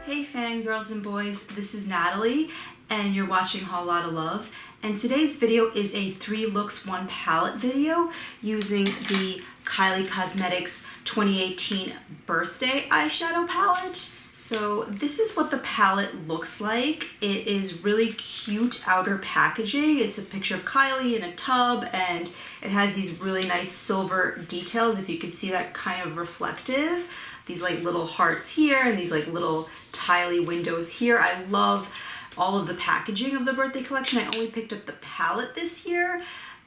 Hey fangirls and boys, this is Natalie and you're watching Whole Lotta Love, and today's video is a 3 looks 1 palette video using the Kylie Cosmetics 2018 Birthday Eyeshadow Palette. So this is what the palette looks like. It is really cute outer packaging. It's a picture of Kylie in a tub and it has these really nice silver details, if you can see that, kind of reflective. These like little hearts here and these like little tily windows here. I love all of the packaging of the birthday collection. I only picked up the palette this year,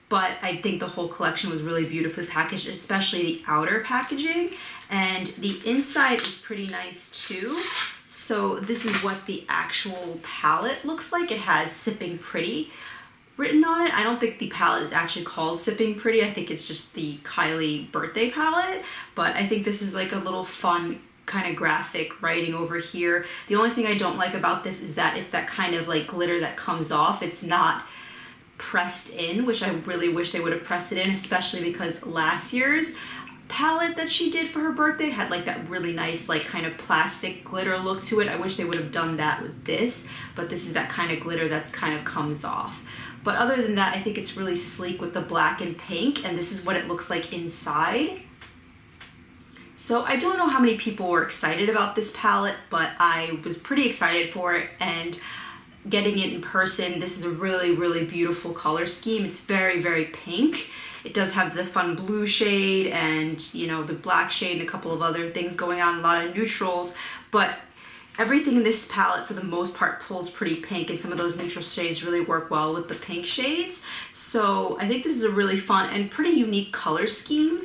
but I think the whole collection was really beautifully packaged, especially the outer packaging. And the inside is pretty nice too. So this is what the actual palette looks like. It has Sipping Pretty written on it. I don't think the palette is actually called Sipping Pretty. I think it's just the Kylie birthday palette, but I think this is like a little fun kind of graphic writing over here. The only thing I don't like about this is that it's that kind of like glitter that comes off. It's not pressed in, which I really wish they would have pressed it in, especially because last year's palette that she did for her birthday had like that really nice like kind of plastic glitter look to it. I wish they would have done that with this, but this is that kind of glitter that's kind of comes off. But other than that, I think it's really sleek with the black and pink, and this is what it looks like inside. So I don't know how many people were excited about this palette, but I was pretty excited for it, and getting it in person, this is a really, really beautiful color scheme. It's very, very pink. It does have the fun blue shade and, you know, the black shade and a couple of other things going on, a lot of neutrals, but everything in this palette for the most part pulls pretty pink, and some of those neutral shades really work well with the pink shades. So I think this is a really fun and pretty unique color scheme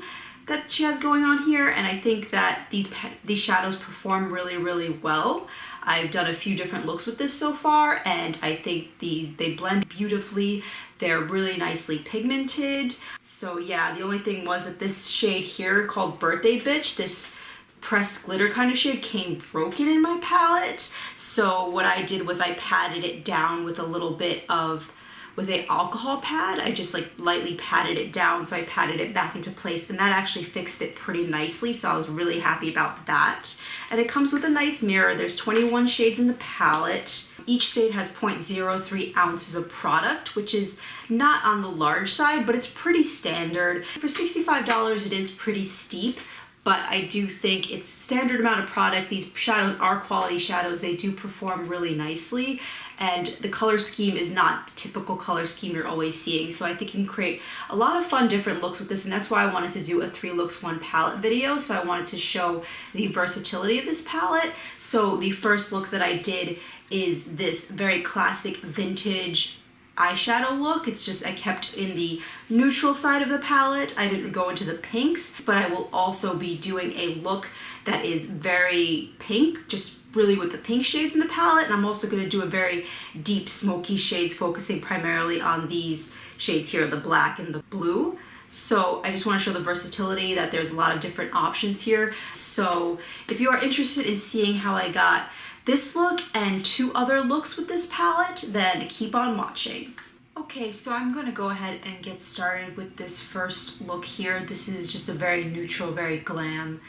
that she has going on here, and I think that these shadows perform really, really well. I've done a few different looks with this so far, and I think they blend beautifully. They're really nicely pigmented. So yeah, the only thing was that this shade here called Birthday Bitch, this pressed glitter kind of shade, came broken in my palette. So what I did was I patted it down with a little bit of, with a alcohol pad. I just like lightly patted it down, so I patted it back into place, and that actually fixed it pretty nicely, so I was really happy about that. And it comes with a nice mirror. There's 21 shades in the palette. Each shade has 0.03 ounces of product, which is not on the large side, but it's pretty standard. For $65, it is pretty steep, but I do think it's standard amount of product. These shadows are quality shadows. They do perform really nicely, and the color scheme is not the typical color scheme you're always seeing. So I think you can create a lot of fun different looks with this, and that's why I wanted to do a 3 looks 1 palette video. So I wanted to show the versatility of this palette. So the first look that I did is this very classic vintage eyeshadow look. It's just I kept in the neutral side of the palette. I didn't go into the pinks, but I will also be doing a look that is very pink, just really with the pink shades in the palette. And I'm also going to do a very deep smoky shades, focusing primarily on these shades here, the black and the blue. So I just want to show the versatility, that there's a lot of different options here. So if you are interested in seeing how I got this look and 2 other looks with this palette, then keep on watching. Okay, so I'm going to go ahead and get started with this first look here. This is just a very neutral, very glam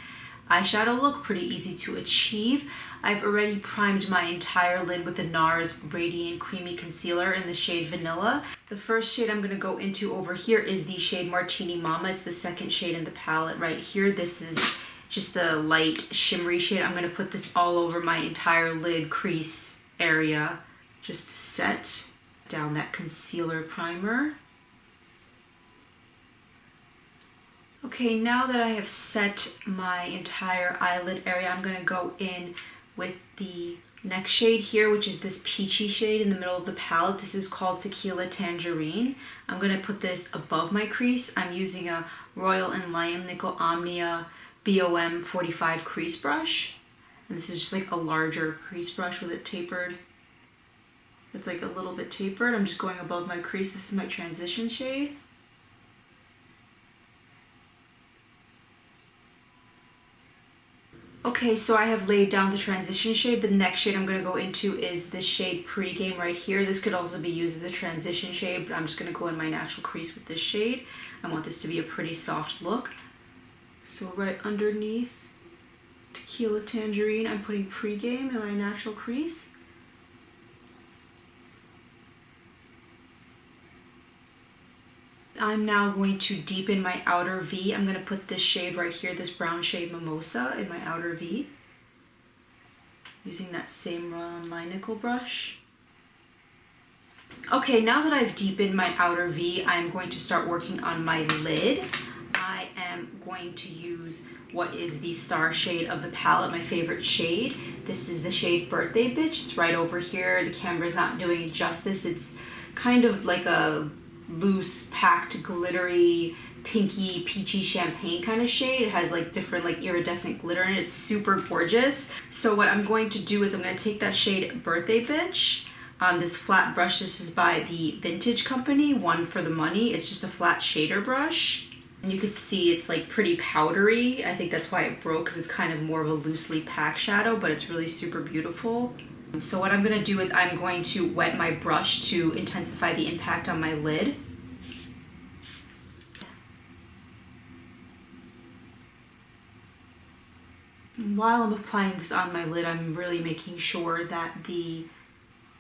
eyeshadow look, pretty easy to achieve. I've already primed my entire lid with the Nars Radiant Creamy Concealer in the shade Vanilla. The first shade I'm going to go into over here is the shade Martini Mama. It's the second shade in the palette right here. This is just a light shimmery shade. I'm going to put this all over my entire lid crease area just to set down that concealer primer. Okay, now that I have set my entire eyelid area, I'm going to go in with the next shade here, which is this peachy shade in the middle of the palette. This is called Tequila Tangerine. I'm going to put this above my crease. I'm using a Royal & Lime Nickel Omnia BOM 45 crease brush, and this is just like a larger crease brush with it tapered. It's like a little bit tapered. I'm just going above my crease. This is my transition shade. Okay, so I have laid down the transition shade. The next shade I'm going to go into is this shade Pregame right here. This could also be used as a transition shade, but I'm just going to go in my natural crease with this shade. I want this to be a pretty soft look. So right underneath Tequila Tangerine. I'm putting Pregame in my natural crease. I'm now going to deepen my outer V. I'm going to put this shade right here, this brown shade Mimosa, in my outer V, using that same Royal & Leinickel brush. Okay, now that I've deepened my outer V, I'm going to start working on my lid. I am going to use what is the star shade of the palette, my favorite shade. This is the shade Birthday Bitch. It's right over here. The camera's not doing it justice. It's kind of like a loose, packed, glittery, pinky, peachy champagne kind of shade. It has like different like iridescent glitter in it. It's super gorgeous. So what I'm going to do is I'm going to take that shade Birthday Bitch on this flat brush. This is by the Vintage Company, One for the Money. It's just a flat shader brush. And you can see it's like pretty powdery. I think that's why it broke, because it's kind of more of a loosely packed shadow, but it's really super beautiful. So what I'm going to do is I'm going to wet my brush to intensify the impact on my lid. While I'm applying this on my lid, I'm really making sure that the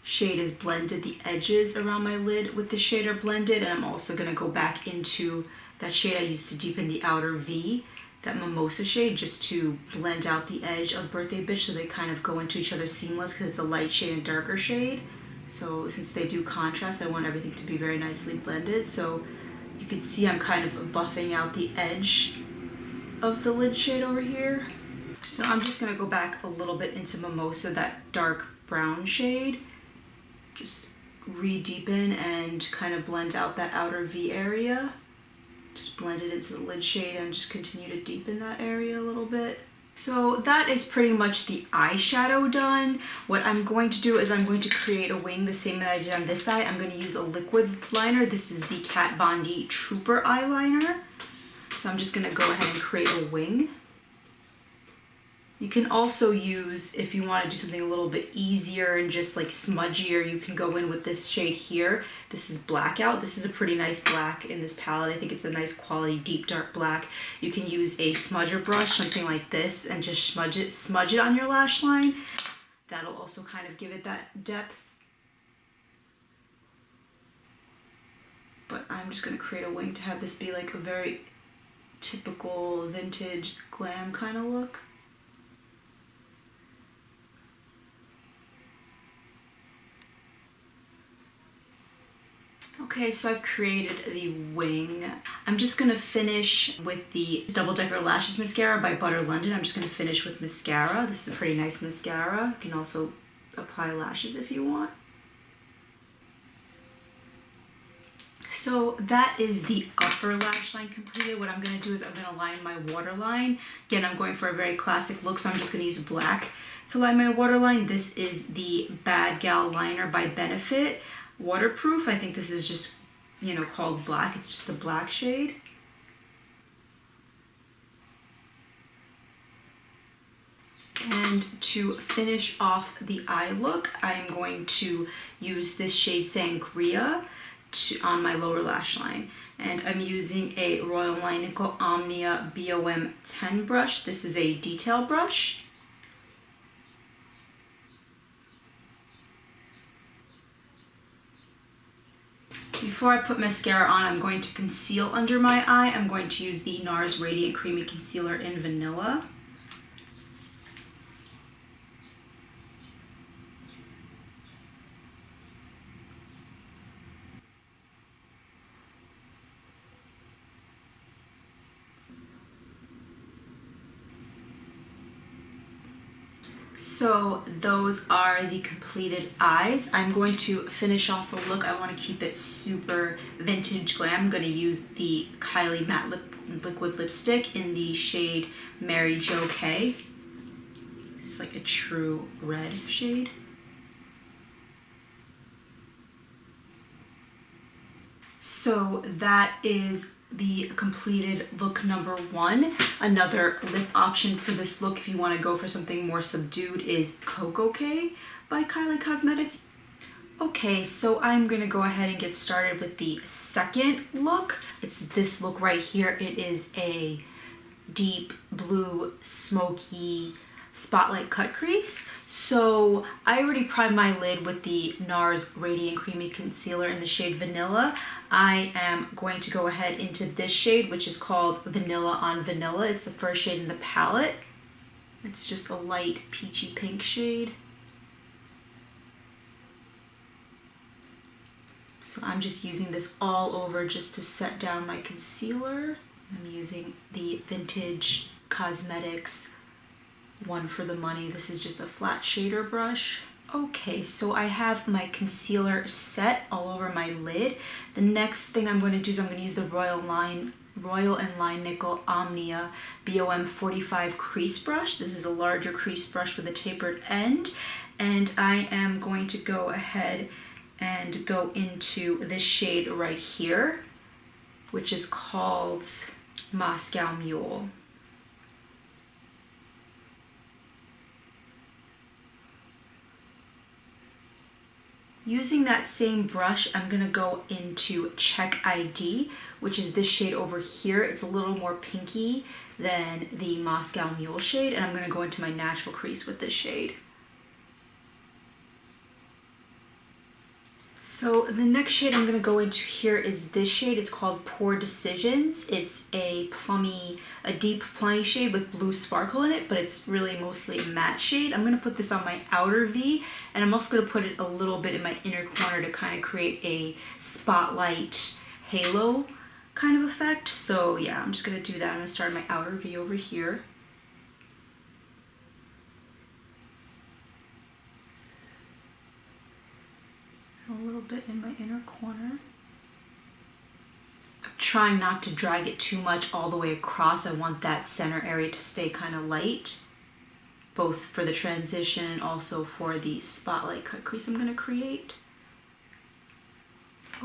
shade is blended, the edges around my lid with the shade are blended, and I'm also going to go back into that shade I used to deepen the outer V, that Mimosa shade, just to blend out the edge of Birthday Bitch so they kind of go into each other seamless, because it's a light shade and darker shade. So since they do contrast, I want everything to be very nicely blended. So you can see I'm kind of buffing out the edge of the lid shade over here. So I'm just going to go back a little bit into Mimosa, that dark brown shade. Just re-deepen and kind of blend out that outer V area. Just blend it into the lid shade and just continue to deepen that area a little bit. So that is pretty much the eyeshadow done. What I'm going to do is I'm going to create a wing the same that I did on this eye. I'm going to use a liquid liner. This is the Kat Von D Trooper eyeliner. So I'm just going to go ahead and create a wing. You can also use, if you want to do something a little bit easier and just like smudgier, you can go in with this shade here. This is Blackout. This is a pretty nice black in this palette. I think it's a nice quality deep dark black. You can use a smudger brush, something like this, and just smudge it on your lash line. That'll also kind of give it that depth. But I'm just going to create a wing to have this be like a very typical vintage glam kind of look. Okay, so I've created the wing. I'm just going to finish with the Double Decker Lashes Mascara by Butter London. I'm just going to finish with mascara. This is a pretty nice mascara. You can also apply lashes if you want. So that is the upper lash line completed. What I'm going to do is I'm going to line my waterline. Again, I'm going for a very classic look, so I'm just going to use black to line my waterline. This is the Bad Gal Liner by Benefit. Waterproof. I think this is just, called black. It's just a black shade. And to finish off the eye look, I'm going to use this shade Sangria on my lower lash line. And I'm using a Royal & Leinickel Omnia BOM 10 brush. This is a detail brush. Before I put mascara on, I'm going to conceal under my eye. I'm going to use the Nars Radiant Creamy Concealer in Vanilla. So those are the completed eyes. I'm going to finish off the look. I want to keep it super vintage glam. I'm going to use the Kylie Matte Liquid Lipstick in the shade Mary Jo K. It's like a true red shade. So that is the completed look number one. Another lip option for this look, if you want to go for something more subdued, is Coco K by Kylie Cosmetics. Okay, so I'm gonna go ahead and get started with the second look. It's this look right here. It is a deep blue, smoky, Spotlight Cut Crease. So I already primed my lid with the Nars Radiant Creamy Concealer in the shade Vanilla. I am going to go ahead into this shade, which is called Vanilla on Vanilla. It's the first shade in the palette. It's just a light peachy pink shade. So I'm just using this all over just to set down my concealer. I'm using the Vintage Cosmetics One for the Money. This is just a flat shader brush. Okay, so I have my concealer set all over my lid. The next thing I'm going to do is I'm going to use the Royal & Line Nickel Omnia BOM 45 crease brush. This is a larger crease brush with a tapered end. And I am going to go ahead and go into this shade right here, which is called Moscow Mule. Using that same brush, I'm gonna go into Check ID, which is this shade over here. It's a little more pinky than the Moscow Mule shade, and I'm gonna go into my natural crease with this shade. So the next shade I'm gonna go into here is this shade. It's called Poor Decisions. It's a deep plummy shade with blue sparkle in it, but it's really mostly a matte shade. I'm gonna put this on my outer V, and I'm also gonna put it a little bit in my inner corner to kind of create a spotlight halo kind of effect. So yeah, I'm just gonna do that. I'm gonna start my outer V over here. A little bit in my inner corner. I'm trying not to drag it too much all the way across. I want that center area to stay kind of light, both for the transition and also for the spotlight cut crease I'm going to create.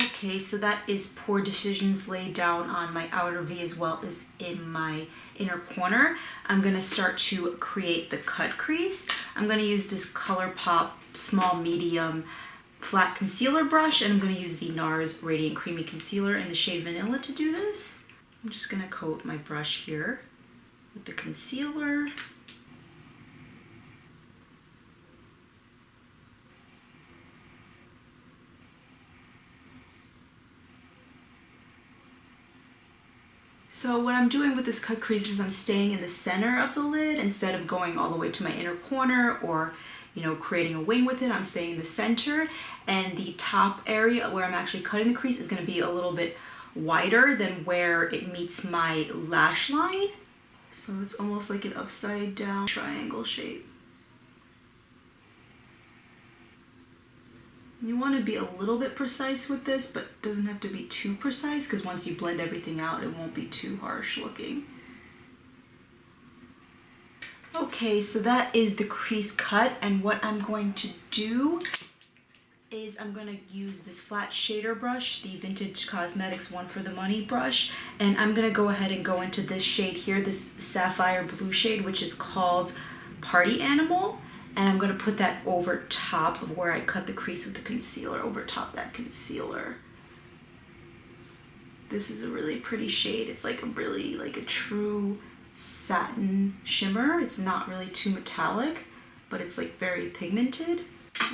Okay, so that is Poor Decisions laid down on my outer V as well as in my inner corner. I'm going to start to create the cut crease. I'm going to use this ColourPop small medium flat concealer brush, and I'm going to use the Nars Radiant Creamy Concealer in the shade Vanilla to do this. I'm just going to coat my brush here with the concealer. So what I'm doing with this cut crease is I'm staying in the center of the lid instead of going all the way to my inner corner or creating a wing with it. I'm staying in the center, and the top area where I'm actually cutting the crease is going to be a little bit wider than where it meets my lash line. So it's almost like an upside down triangle shape. You want to be a little bit precise with this, but it doesn't have to be too precise, because once you blend everything out, it won't be too harsh looking. Okay, so that is the crease cut, and what I'm going to do is I'm going to use this flat shader brush, the Vintage Cosmetics One for the Money brush, and I'm going to go ahead and go into this shade here, this sapphire blue shade, which is called Party Animal, and I'm going to put that over top of where I cut the crease with the concealer, over top that concealer. This is a really pretty shade. It's like a true satin shimmer. It's not really too metallic, but it's like very pigmented.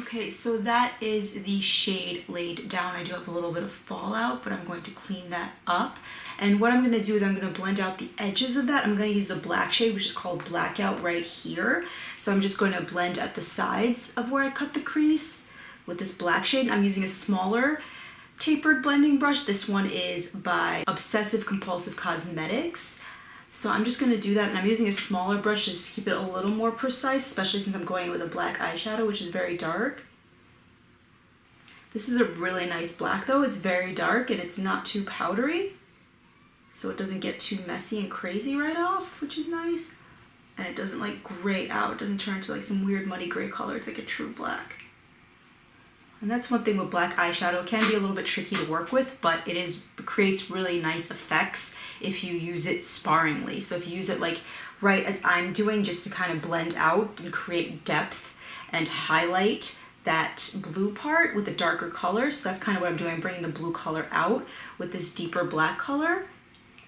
Okay, so that is the shade laid down. I do have a little bit of fallout, but I'm going to clean that up. And what I'm going to do is I'm going to blend out the edges of that. I'm going to use the black shade, which is called Blackout, right here. So I'm just going to blend at the sides of where I cut the crease with this black shade. I'm using a smaller tapered blending brush. This one is by Obsessive Compulsive Cosmetics. So I'm just going to do that, and I'm using a smaller brush just to keep it a little more precise, especially since I'm going with a black eyeshadow, which is very dark. This is a really nice black though. It's very dark and it's not too powdery, so it doesn't get too messy and crazy right off, which is nice. And it doesn't like gray out. It doesn't turn into like some weird muddy gray color. It's like a true black. And that's one thing with black eyeshadow. It can be a little bit tricky to work with, but it creates really nice effects if you use it sparingly. So if you use it like right as I'm doing, just to kind of blend out and create depth and highlight that blue part with a darker color. So that's kind of what I'm doing. I'm bringing the blue color out with this deeper black color.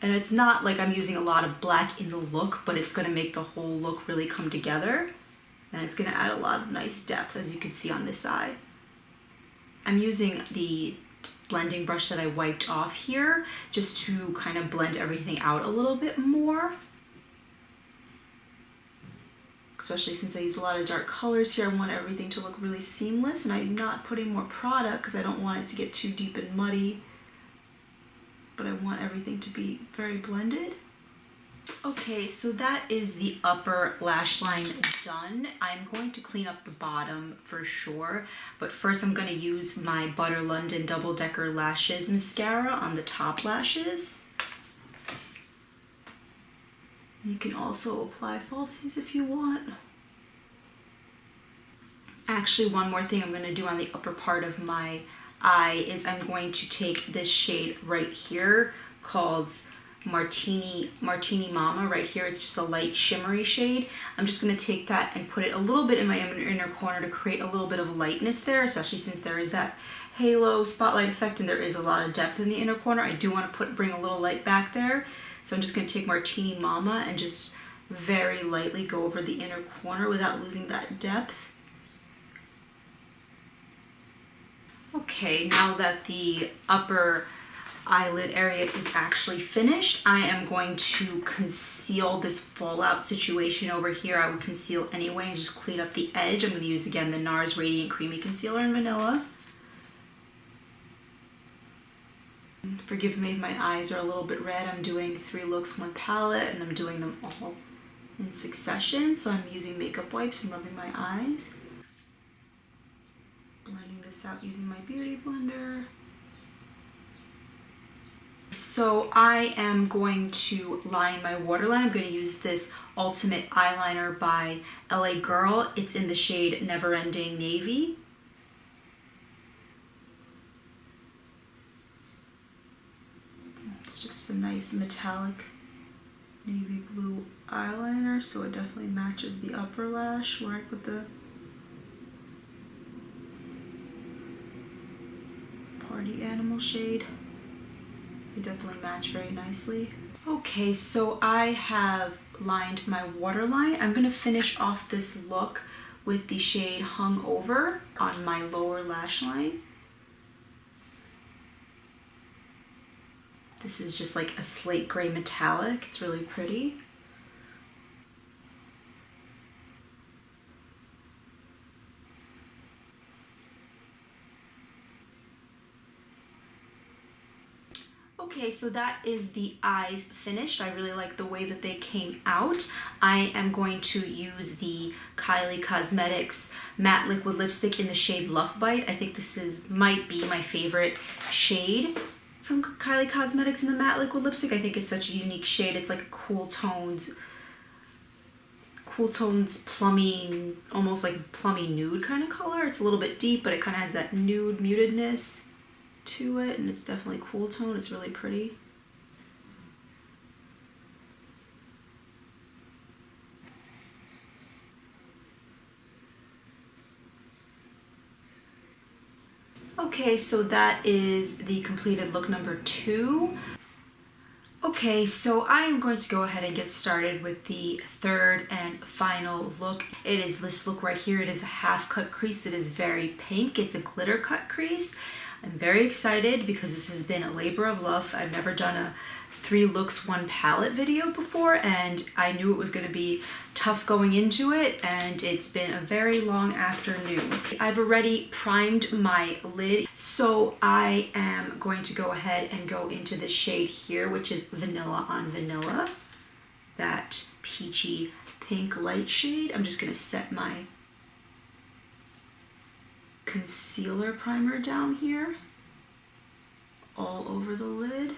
And it's not like I'm using a lot of black in the look, but it's going to make the whole look really come together. and it's going to add a lot of nice depth, as you can see on this side. I'm using the blending brush that I wiped off here just to kind of blend everything out a little bit more. Especially since I use a lot of dark colors here, I want everything to look really seamless, and I'm not putting more product because I don't want it to get too deep and muddy, but I want everything to be very blended. Okay, so that is the upper lash line done. I'm going to clean up the bottom for sure, but first I'm going to use my Butter London Double Decker Lashes mascara on the top lashes. You can also apply falsies if you want. Actually, one more thing I'm going to do on the upper part of my eye is I'm going to take this shade right here called Martini Mama right here. It's just a light shimmery shade. I'm just going to take that and put it a little bit in my inner corner to create a little bit of lightness there, especially since there is that halo spotlight effect and there is a lot of depth in the inner corner. I do want to bring a little light back there. So I'm just going to take Martini Mama and just very lightly go over the inner corner without losing that depth. Okay, now that the upper eyelid area is actually finished, I am going to conceal this fallout situation over here. I would conceal anyway and just clean up the edge. I'm going to use again the Nars Radiant Creamy Concealer in Vanilla. Forgive me if my eyes are a little bit red. I'm doing 3 looks, 1 palette, and I'm doing them all in succession. So I'm using makeup wipes and rubbing my eyes. Blending this out using my beauty blender. So I am going to line my waterline. I'm going to use this Ultimate Eyeliner by LA Girl. It's in the shade Never Ending Navy. It's just a nice metallic navy blue eyeliner, so it definitely matches the upper lash where I put the Party Animal shade. They definitely match very nicely. Okay, so I have lined my waterline. I'm going to finish off this look with the shade Hung Over on my lower lash line. This is just like a slate gray metallic. It's really pretty. Okay, so that is the eyes finished. I really like the way that they came out. I am going to use the Kylie Cosmetics Matte Liquid Lipstick in the shade Luff Bite. I think this might be my favorite shade from Kylie Cosmetics in the matte liquid lipstick. I think it's such a unique shade. It's like a cool tones plummy, almost like plummy nude kind of color. It's a little bit deep, but it kind of has that nude mutedness to it, and it's definitely cool tone. It's really pretty. Okay, so that is the completed look number 2. Okay, so I am going to go ahead and get started with the third and final look. It is this look right here. It is a half cut crease. It is very pink. It's a glitter cut crease. I'm very excited because this has been a labor of love. I've never done a 3 looks 1 palette video before, and I knew it was going to be tough going into it, and it's been a very long afternoon. I've already primed my lid, so I am going to go ahead and go into the shade here, which is Vanilla on Vanilla, that peachy pink light shade. I'm just going to set my concealer primer down here all over the lid.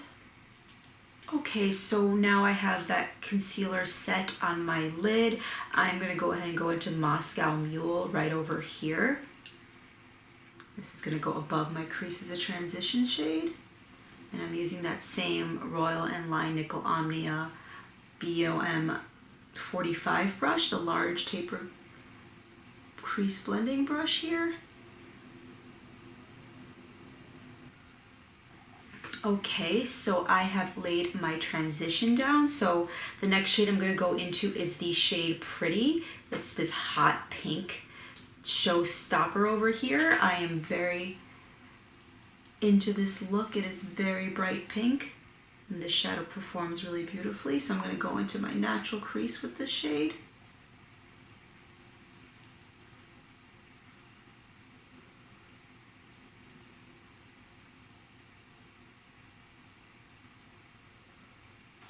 Okay, so now I have that concealer set on my lid. I'm going to go ahead and go into Moscow Mule right over here. This is going to go above my crease as a transition shade. And I'm using that same Royal & Line Nickel Omnia BOM 45 brush, the large taper crease blending brush here. Okay, so I have laid my transition down. So the next shade I'm going to go into is the shade Pretty. It's this hot pink showstopper over here. I am very into this look. It is very bright pink, and this shadow performs really beautifully. So I'm going to go into my natural crease with this shade.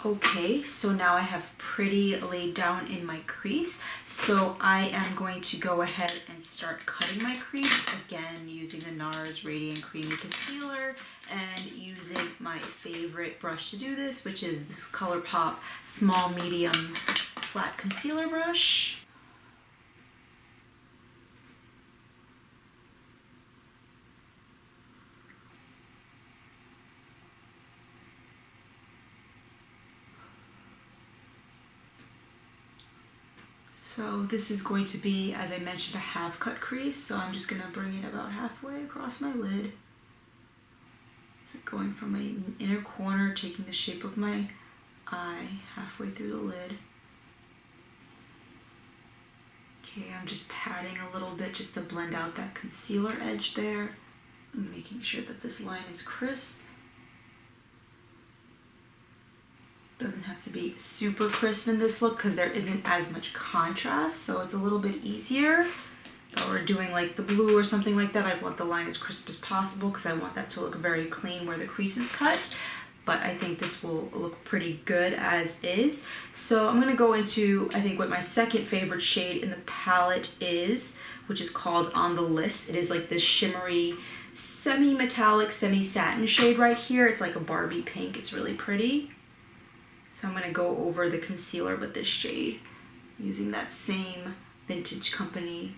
Okay, so now I have Pretty laid down in my crease. So I am going to go ahead and start cutting my crease, again using the Nars Radiant Creamy Concealer and using my favorite brush to do this, which is this ColourPop Small Medium Flat Concealer Brush. So this is going to be, as I mentioned, a half cut crease, so I'm just going to bring it about halfway across my lid. So going from my inner corner, taking the shape of my eye halfway through the lid. Okay, I'm just patting a little bit just to blend out that concealer edge there. I'm making sure that this line is crisp. Doesn't have to be super crisp in this look because there isn't as much contrast, so it's a little bit easier. If we're doing like the blue or something like that, I want the line as crisp as possible because I want that to look very clean where the crease is cut. But I think this will look pretty good as is. So I'm going to go into, I think, what my second favorite shade in the palette is, which is called On the List. It is like this shimmery, semi-metallic, semi-satin shade right here. It's like a Barbie pink. It's really pretty. So I'm going to go over the concealer with this shade using that same Vintage Company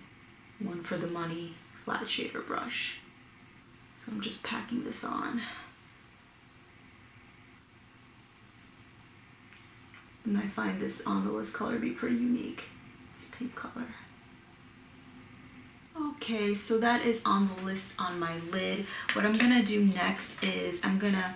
One for the Money flat shader brush. So I'm just packing this on. And I find this On the List color to be pretty unique, this pink color. Okay, so that is On the List on my lid. What I'm going to do next is I'm going to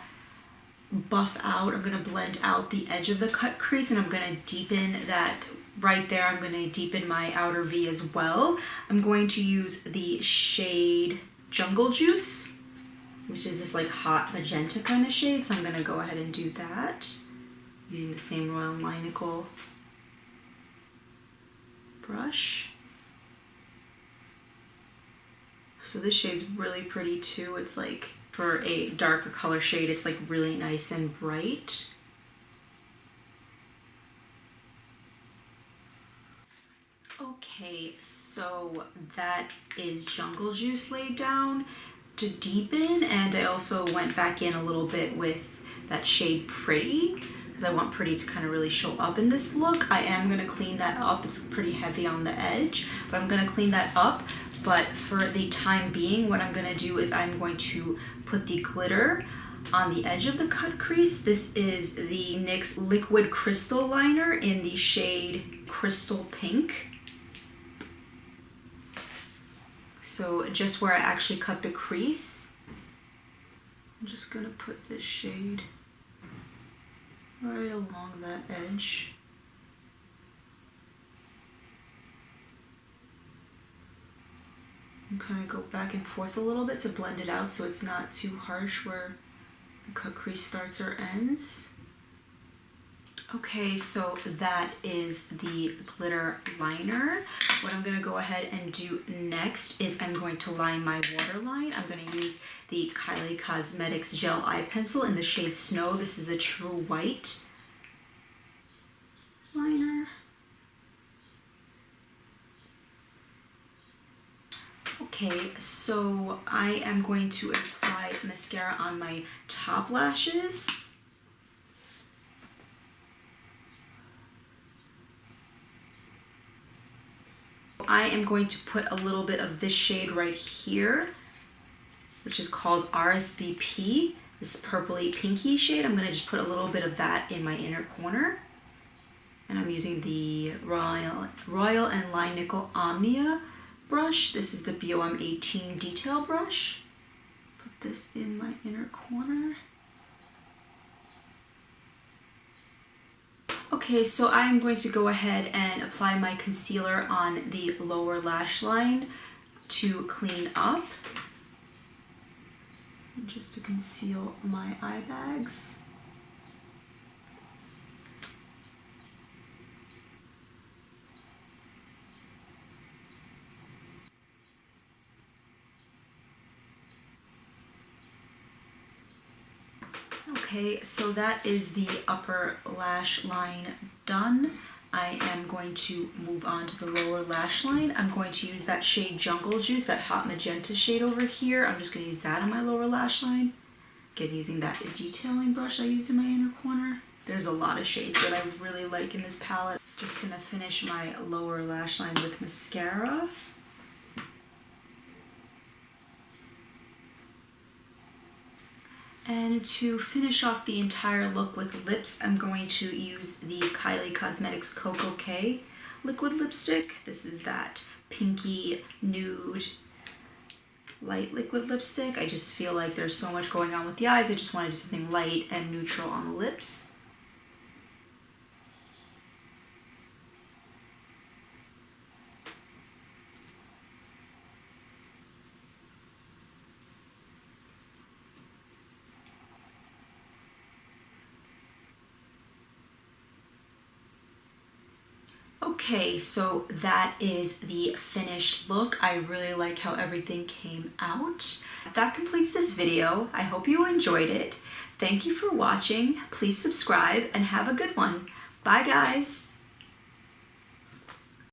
buff out, I'm going to blend out the edge of the cut crease, and I'm going to deepen that right there. I'm going to deepen my outer V as well. I'm going to use the shade Jungle Juice, which is this like hot magenta kind of shade. So I'm going to go ahead and do that using the same Royal Nickel brush. So this shade's really pretty too. It's like, for a darker color shade, it's like really nice and bright. Okay, so that is Jungle Juice laid down to deepen, and I also went back in a little bit with that shade Pretty, because I want Pretty to kind of really show up in this look. I am going to clean that up. It's pretty heavy on the edge, but I'm going to clean that up. But for the time being, what I'm going to do is I'm going to put the glitter on the edge of the cut crease. This is the NYX Liquid Crystal Liner in the shade Crystal Pink. So just where I actually cut the crease, I'm just going to put this shade right along that edge. And kind of go back and forth a little bit to blend it out so it's not too harsh where the cut crease starts or ends. Okay, so that is the glitter liner. What I'm going to go ahead and do next is I'm going to line my waterline. I'm going to use the Kylie Cosmetics Gel Eye Pencil in the shade Snow. This is a true white liner. Okay, so I am going to apply mascara on my top lashes. I am going to put a little bit of this shade right here, which is called Rsvp, this purpley pinky shade. I'm going to just put a little bit of that in my inner corner. And I'm using the Royal and Line Nickel Omnia brush. This is the BOM 18 detail brush. Put this in my inner corner. Okay, so I'm going to go ahead and apply my concealer on the lower lash line to clean up, just to conceal my eye bags. Okay, so that is the upper lash line done. I am going to move on to the lower lash line. I'm going to use that shade Jungle Juice, that hot magenta shade over here. I'm just going to use that on my lower lash line. Again, using that detailing brush I used in my inner corner. There's a lot of shades that I really like in this palette. Just going to finish my lower lash line with mascara. And to finish off the entire look with lips, I'm going to use the Kylie Cosmetics Cocoa K liquid lipstick. This is that pinky nude light liquid lipstick. I just feel like there's so much going on with the eyes. I just want to do something light and neutral on the lips. Okay, so that is the finished look. I really like how everything came out. That completes this video. I hope you enjoyed it. Thank you for watching. Please subscribe and have a good one. Bye, guys.